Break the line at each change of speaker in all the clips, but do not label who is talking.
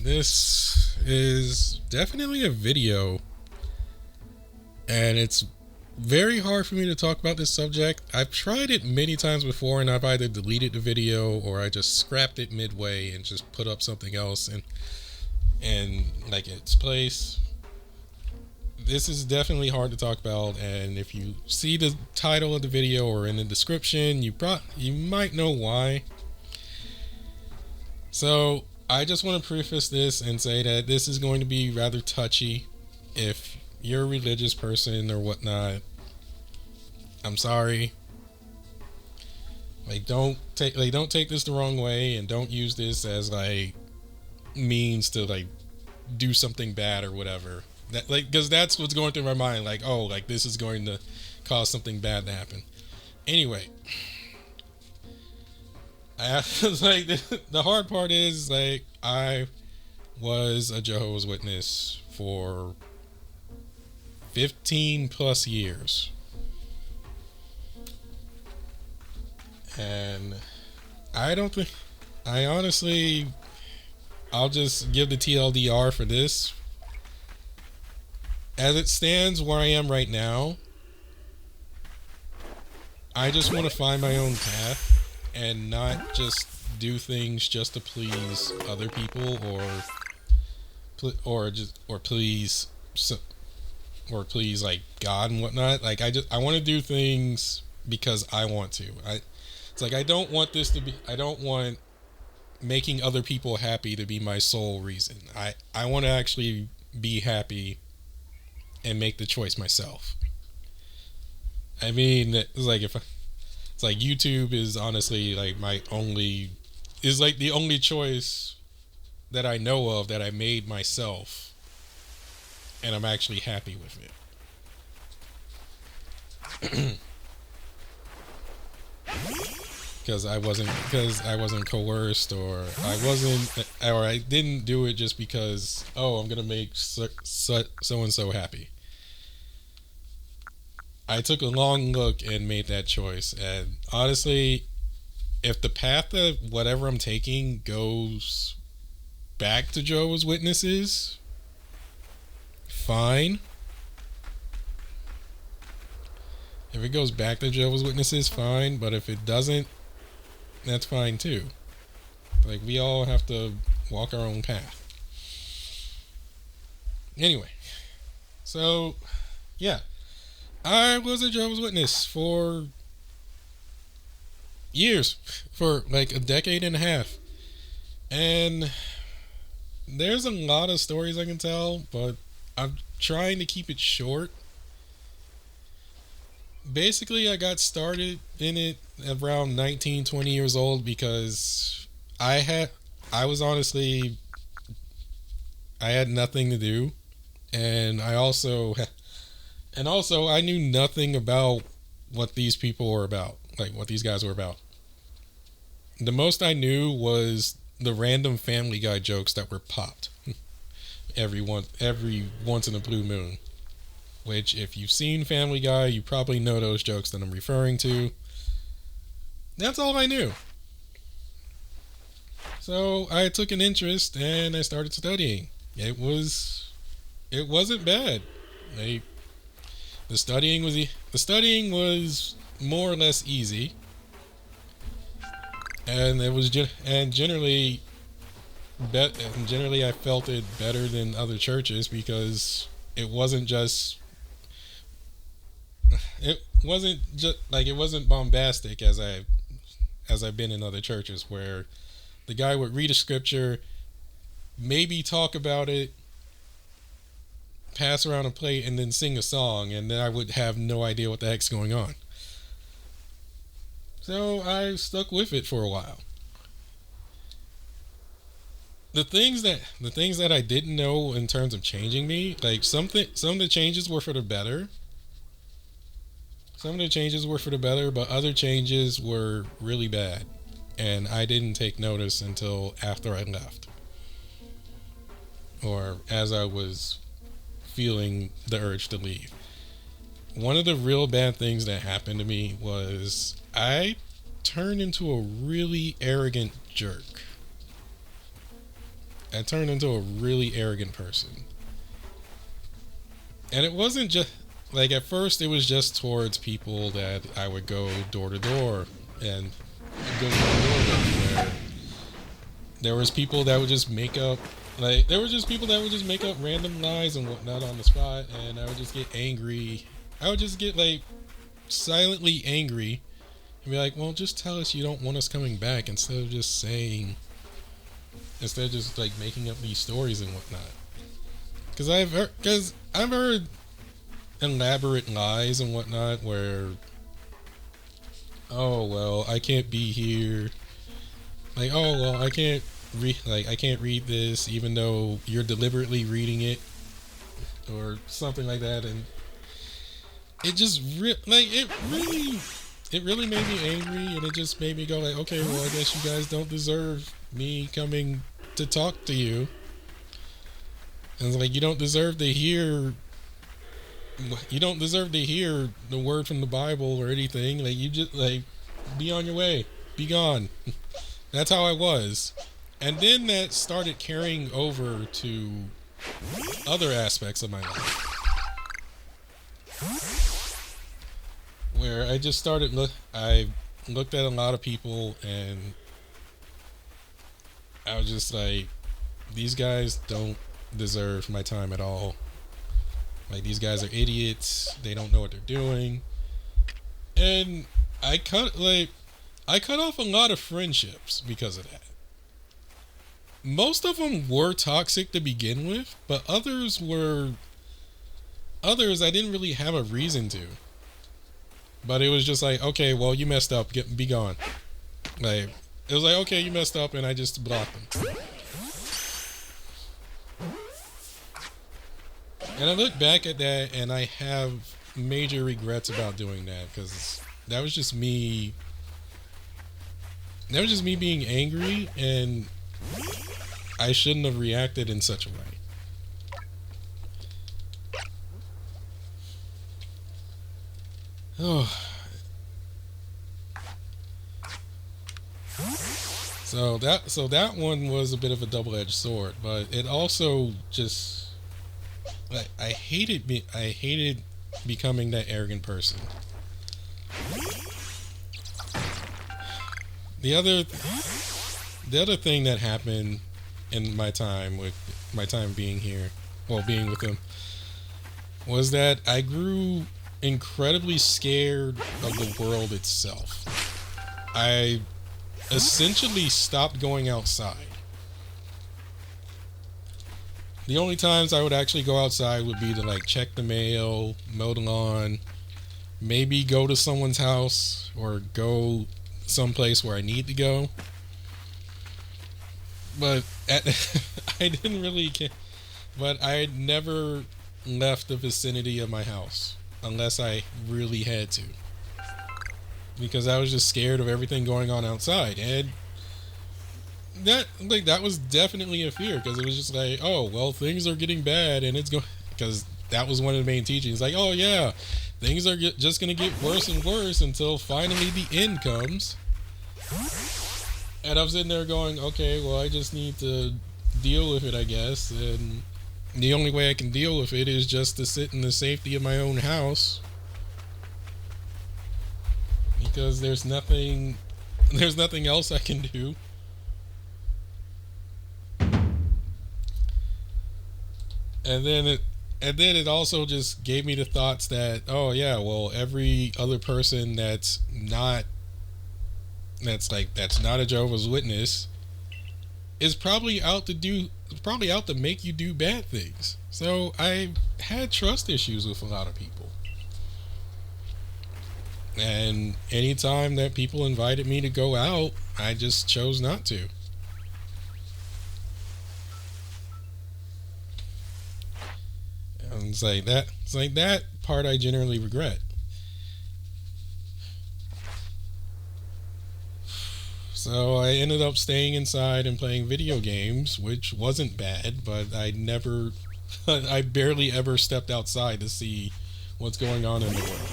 This is definitely a video, and it's very hard for me to talk about this subject. I've tried it many times before, and I've either deleted the video or I just scrapped it midway and just put up something else and like its place. This is definitely hard to talk about, and if you see the title of the video or in the description, you might know why. So I just want to preface this and say that this is going to be rather touchy. If you're a religious person or whatnot, I'm sorry. Don't take this the wrong way, and don't use this as like means to like do something bad or whatever. That like because that's what's going through my mind. Like, oh, like this is going to cause something bad to happen. Anyway, like the hard part is like I was a Jehovah's Witness for 15 plus years, and I don't think I honestly I'll just give the TLDR for this. As it stands where I am right now, I just want to find my own path and not just do things just to please other people or please or please like God and whatnot. Like I want to do things because I want to. It's like I don't want making other people happy to be my sole reason. I want to actually be happy and make the choice myself. I mean, it's like YouTube is honestly like the only choice that I know of that I made myself, and I'm actually happy with it. Because I wasn't coerced, or I didn't do it just because, oh, I'm gonna make so and so happy. I took a long look and made that choice, and honestly, if the path of whatever I'm taking goes back to Jehovah's Witnesses, fine. If it goes back to Jehovah's Witnesses, fine. But if it doesn't, that's fine too. Like, we all have to walk our own path. Anyway, so yeah, I was a Jehovah's Witness for years, for like a decade and a half, and there's a lot of stories I can tell, but I'm trying to keep it short. Basically, I got started in it around 19, 20 years old because I was honestly, I had nothing to do, and I knew nothing about what these people were about, like what these guys were about. The most I knew was the random Family Guy jokes that were popped every once in a blue moon. Which, if you've seen Family Guy, you probably know those jokes that I'm referring to. That's all I knew. So I took an interest and I started studying. It wasn't bad. Like, the studying was more or less easy, and generally I felt it better than other churches because it wasn't just it wasn't bombastic as I've been in other churches where the guy would read a scripture, maybe talk about it, pass around a plate, and then sing a song, and then I would have no idea what the heck's going on. So I stuck with it for a while. The things that I didn't know in terms of changing me, like some of the changes were for the better. Some of the changes were for the better, but other changes were really bad, and I didn't take notice until after I left, or as I was feeling the urge to leave. One of the real bad things that happened to me was I turned into a really arrogant jerk. I turned into a really arrogant person. And it wasn't just like at first it was just towards people that I would go door to door and go door to door where there was people that would just make up random lies and whatnot on the spot, and I would just get angry. I would just get like silently angry and be like, well, just tell us you don't want us coming back instead of just like making up these stories and whatnot. Because I've heard elaborate lies and whatnot where, oh well, I can't be here. Like, oh well, I can't read this even though you're deliberately reading it, or something like that, and it just it really made me angry, and it just made me go like, okay, well, I guess you guys don't deserve me coming to talk to you. And it's like, you don't deserve to hear the word from the Bible or anything. Like, you just like, be on your way, be gone. That's how I was. And then that started carrying over to other aspects of my life, where I just I looked at a lot of people and I was just like, these guys don't deserve my time at all. Like, these guys are idiots. They don't know what they're doing. And I cut off a lot of friendships because of that. Most of them were toxic to begin with, but others I didn't really have a reason to. But it was just like, okay, well, you messed up, be gone. Like, it was like, okay, you messed up, and I just blocked them. And I look back at that, and I have major regrets about doing that, because that was just me being angry, and I shouldn't have reacted in such a way. Oh. So that one was a bit of a double-edged sword, but it also just, like, I hated becoming that arrogant person. The other thing that happened in my time being here, well, being with him, was that I grew incredibly scared of the world itself. I essentially stopped going outside. The only times I would actually go outside would be to like check the mail, mow the lawn, maybe go to someone's house or go someplace where I need to go. But I didn't really care. But I never left the vicinity of my house unless I really had to, because I was just scared of everything going on outside. And that was definitely a fear, because it was just like, oh well, things are getting bad, and it's going, because that was one of the main teachings, like, oh yeah, things are just going to get worse and worse until finally the end comes. And I'm sitting there going, okay, well, I just need to deal with it, I guess. And the only way I can deal with it is just to sit in the safety of my own house, because there's nothing else I can do. And then it also just gave me the thoughts that, oh yeah, well, every other person that's not a Jehovah's Witness is probably out to make you do bad things. So I had trust issues with a lot of people. And anytime that people invited me to go out, I just chose not to. And it's like that part I generally regret. So I ended up staying inside and playing video games, which wasn't bad, but I barely ever stepped outside to see what's going on in the world.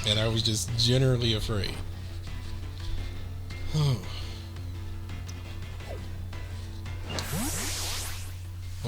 And I was just generally afraid.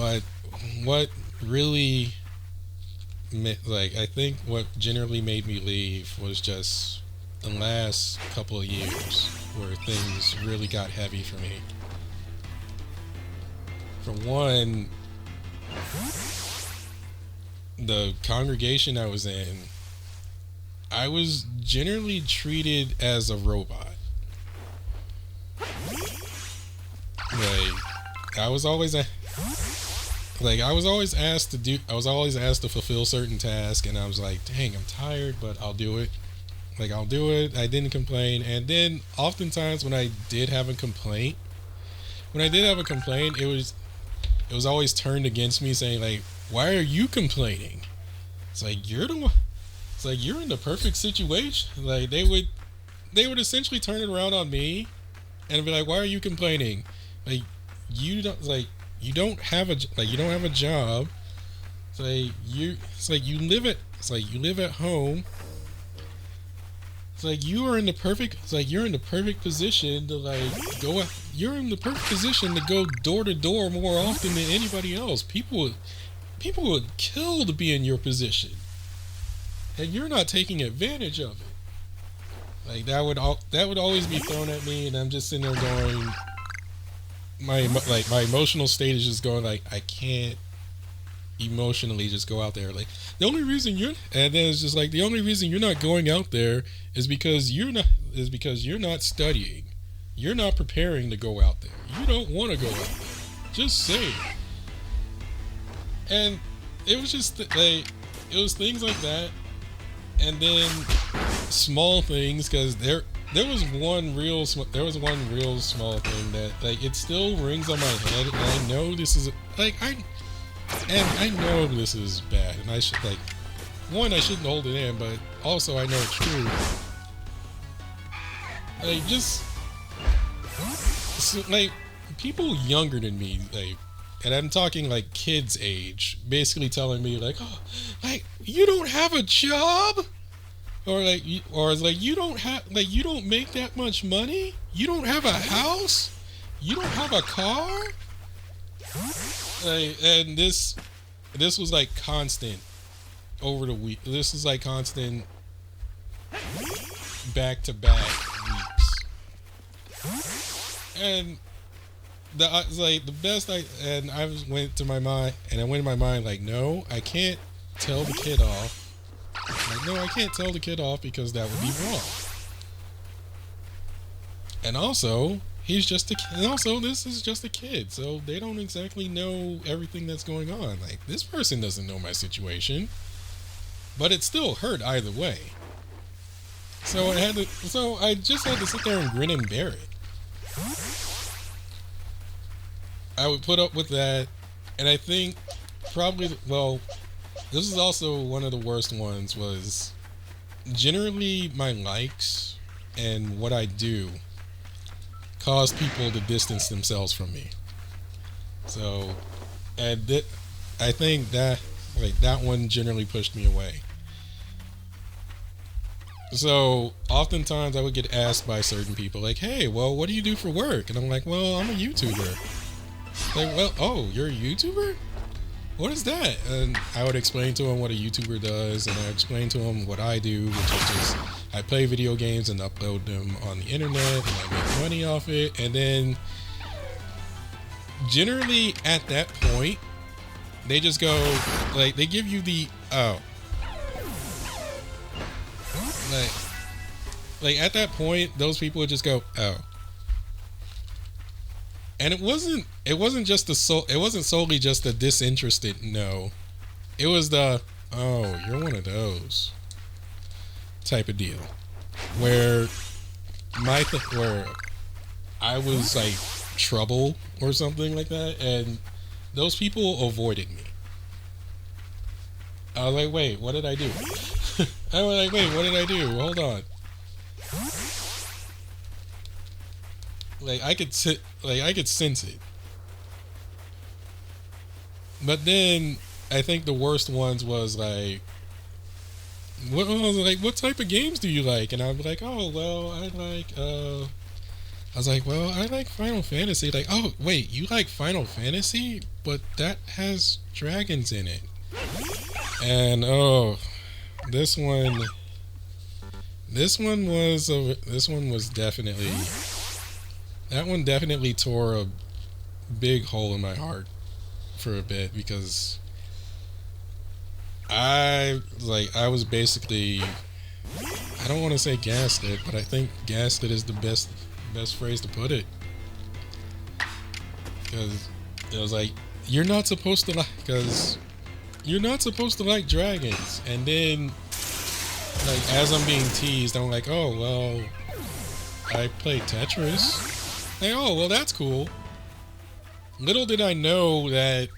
But what really, like, I think what generally made me leave was just the last couple of years where things really got heavy for me. For one, the congregation I was in, I was generally treated as a robot. Like, I was always a I was always asked to do. I was always asked to fulfill certain tasks, and I was like, "Dang, I'm tired, but I'll do it." Like, I'll do it. I didn't complain, and then oftentimes when I did have a complaint, it was always turned against me, saying like, "Why are you complaining?" It's like you're the one. It's like you're in the perfect situation. Like they would essentially turn it around on me, and be like, "Why are you complaining?" Like you don't like you don't have a you don't have a job. It's like you live at home. It's like you are in the perfect. It's like you're in the perfect position to like go. You're in the perfect position to go door to door more often than anybody else. People would kill to be in your position, and you're not taking advantage of it. Like that would always be thrown at me, and I'm just sitting there going, my emotional state is just going like I can't emotionally just go out there. Like the only reason you're and then it's just like the only reason you're not going out there is because you're not studying. You're not preparing to go out there. You don't want to go out there. Just say it. And it was just like it was things like that, and then small things because there was one real small thing that like it still rings on my head, and I know this is like I know this is bad, and I should I shouldn't hold it in, but also I know it's true. Like just like people younger than me, like, and I'm talking like kids age, basically telling me like, oh, like you don't have a job, or it's like you don't make that much money, you don't have a house, you don't have a car, like, and this was like constant over the week. This is like constant back to back weeks, and the best went to my mind, and I went in my mind like, no, I can't tell the kid off. Like, no, I can't tell the kid off because that would be wrong. And also, this is just a kid, so they don't exactly know everything that's going on. Like, this person doesn't know my situation, but it still hurt either way. So I just had to sit there and grin and bear it. I would put up with that, and I think probably, well, this is also one of the worst ones, was generally my likes and what I do cause people to distance themselves from me. So, and I think that that one generally pushed me away. So oftentimes I would get asked by certain people like, hey, well, what do you do for work? And I'm like, well, I'm a YouTuber. Like, well, oh, you're a YouTuber? What is that? And I would explain to him what a YouTuber does, and I explain to him what I do, which is just I play video games and upload them on the internet, and I make money off it. And then generally at that point, they just go, like, they give you the, oh. Like at that point, those people would just go, oh. And it wasn't solely just a disinterested no. It was the, oh, you're one of those type of deal, where where I was like trouble or something like that, and those people avoided me. I was like, wait, what did I do? I was like, wait, what did I do? Hold on. Like I could sense it. But then I think the worst ones was like, what type of games do you like? And I'd be like, oh, well, I like I was like, well, I like Final Fantasy. Like, oh wait, you like Final Fantasy, but that has dragons in it. And oh, this one, this one was definitely, that one definitely tore a big hole in my heart for a bit, because I was basically, I don't want to say gaslit, but I think gaslit is the best phrase to put it, because it was like, you're not supposed to like, because you're not supposed to like dragons, and then like as I'm being teased, I'm like, oh well, I play Tetris. Like, oh well, that's cool. Little did I know that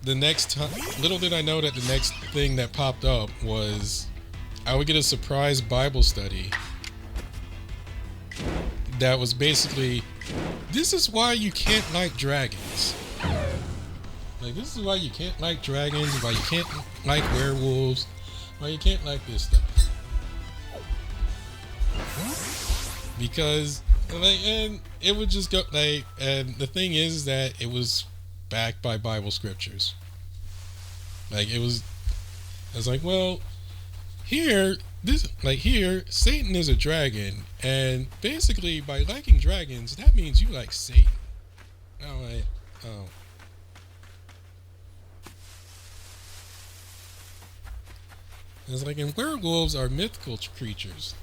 the next time, little did I know that the next thing that popped up was I would get a surprise Bible study that was basically, this is why you can't like dragons. Like, this is why you can't like dragons, why you can't like werewolves, why you can't like this stuff. Because, like, and it would just go, like, and the thing is that it was backed by Bible scriptures. Like, it was like, well, here, Satan is a dragon, and basically by liking dragons, that means you like Satan. I'm like, oh. It's like, and werewolves are mythical creatures.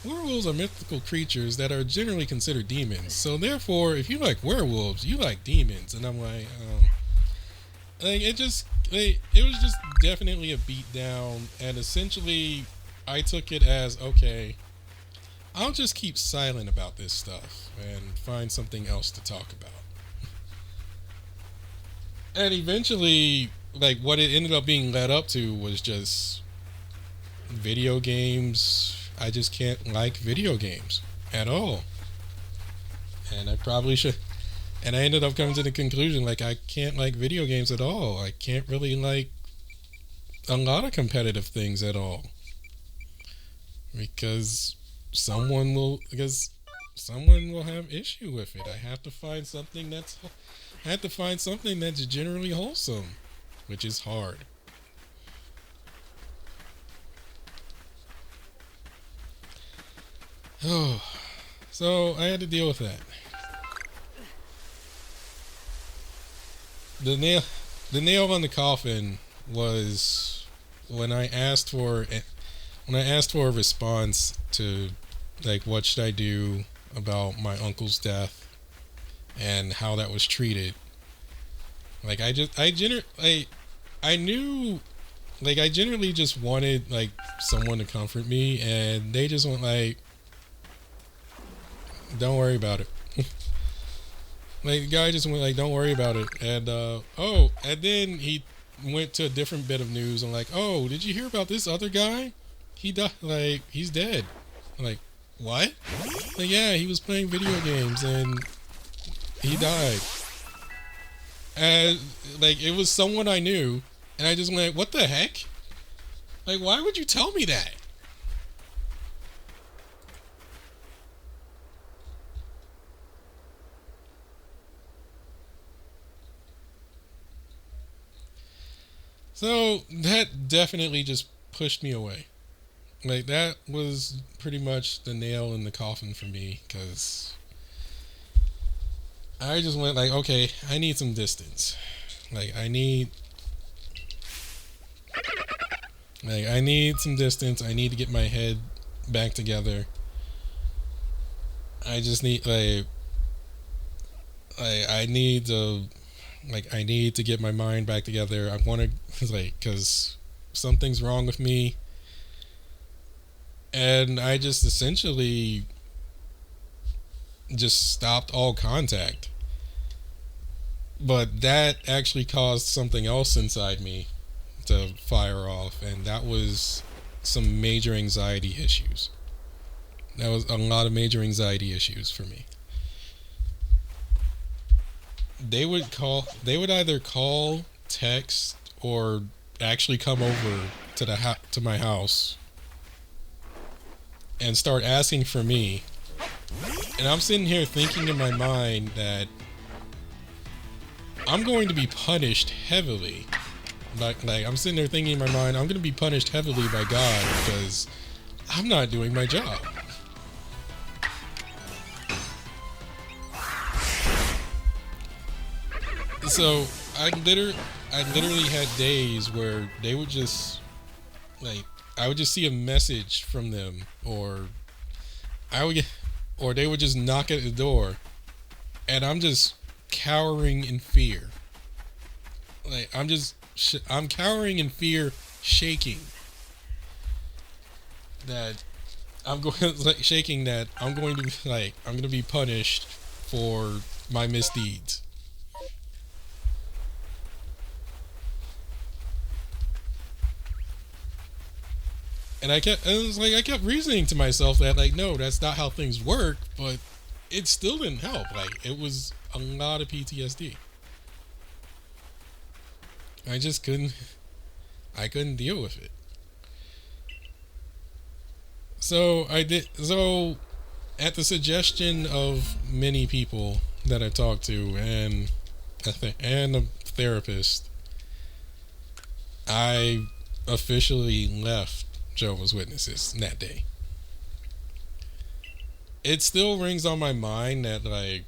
Werewolves are mythical creatures that are generally considered demons. So therefore, if you like werewolves, you like demons. And I'm like, like it was just definitely a beat down. And essentially, I took it as, okay, I'll just keep silent about this stuff and find something else to talk about. And eventually, like, what it ended up being led up to was just video games. I just can't like video games at all. And I probably should. And I ended up coming to the conclusion, like, I can't like video games at all. I can't really like a lot of competitive things at all. Because someone will have issue with it. I have to find something that's generally wholesome, which is hard. Oh, so I had to deal with that. The nail on the coffin was when I asked for a response to, like, what should I do about my uncle's death and how that was treated. Like, I generally just wanted, like, someone to comfort me, and they just went like, don't worry about it. Like, the guy just went like, don't worry about it. And and then he went to a different bit of news. I'm like, oh, did you hear about this other guy? He died. Like, he's dead. I'm like, what? Like, yeah, he was playing video games and he died. And like, it was someone I knew, and I just went, what the heck? Like, why would you tell me that? So that definitely just pushed me away. Like, that was pretty much the nail in the coffin for me, because I just went like, okay, I need some distance. Like, I need some distance. I need to get my head back together. I just need I need to get my mind back together. I want to, like, because something's wrong with me. And I just essentially just stopped all contact. But that actually caused something else inside me to fire off, and that was some major anxiety issues. That was a lot of major anxiety issues for me. They would either call, text, or actually come over to my house and start asking for me And I'm sitting here thinking in my mind that I'm going to be punished heavily. Like I'm sitting there thinking in my mind, I'm going to be punished heavily by God because I'm not doing my job. So I literally had days where they would just like I would just see a message from them, or I would get, or they would just knock at the door, and I'm just cowering in fear. Like I'm cowering in fear, shaking that I'm going like shaking that I'm going to I'm going to be punished for my misdeeds. I kept reasoning to myself that like no, that's not how things work, but it still didn't help. Like it was a lot of PTSD. I just couldn't deal with it. So at the suggestion of many people that I talked to and a therapist, I officially left Jehovah's Witnesses that day. It still rings on my mind that like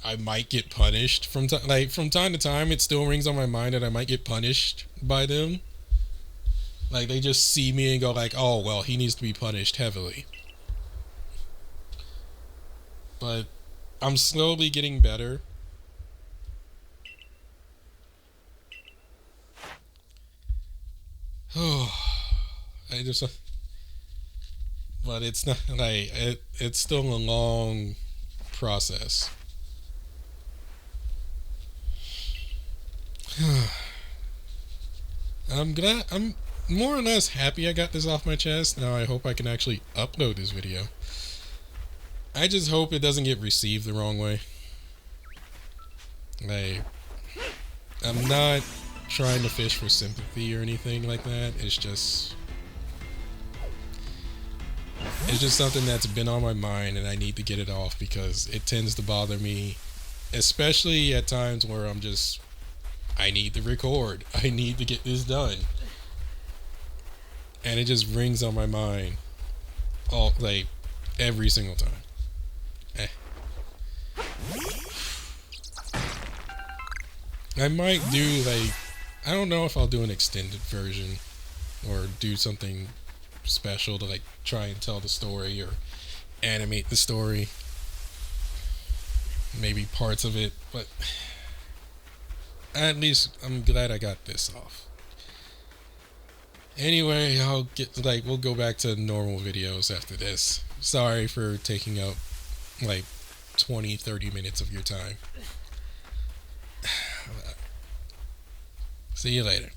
I might get punished from time to time. It still rings on my mind that I might get punished by them. Like they just see me and go like, "Oh well, he needs to be punished heavily." But I'm slowly getting better. Oh, I just, but it's not like it's still a long process. I'm more or less happy I got this off my chest. Now I hope I can actually upload this video. I just hope it doesn't get received the wrong way. Like, I'm not trying to fish for sympathy or anything like that. It's just something that's been on my mind and I need to get it off because it tends to bother me, especially at times where I need to record. I need to get this done. And it just rings on my mind all like every single time. Eh. I might do I don't know if I'll do an extended version or do something special to like try and tell the story or animate the story. Maybe parts of it, but at least I'm glad I got this off. Anyway, we'll go back to normal videos after this. Sorry for taking up like 20-30 minutes of your time. See you later.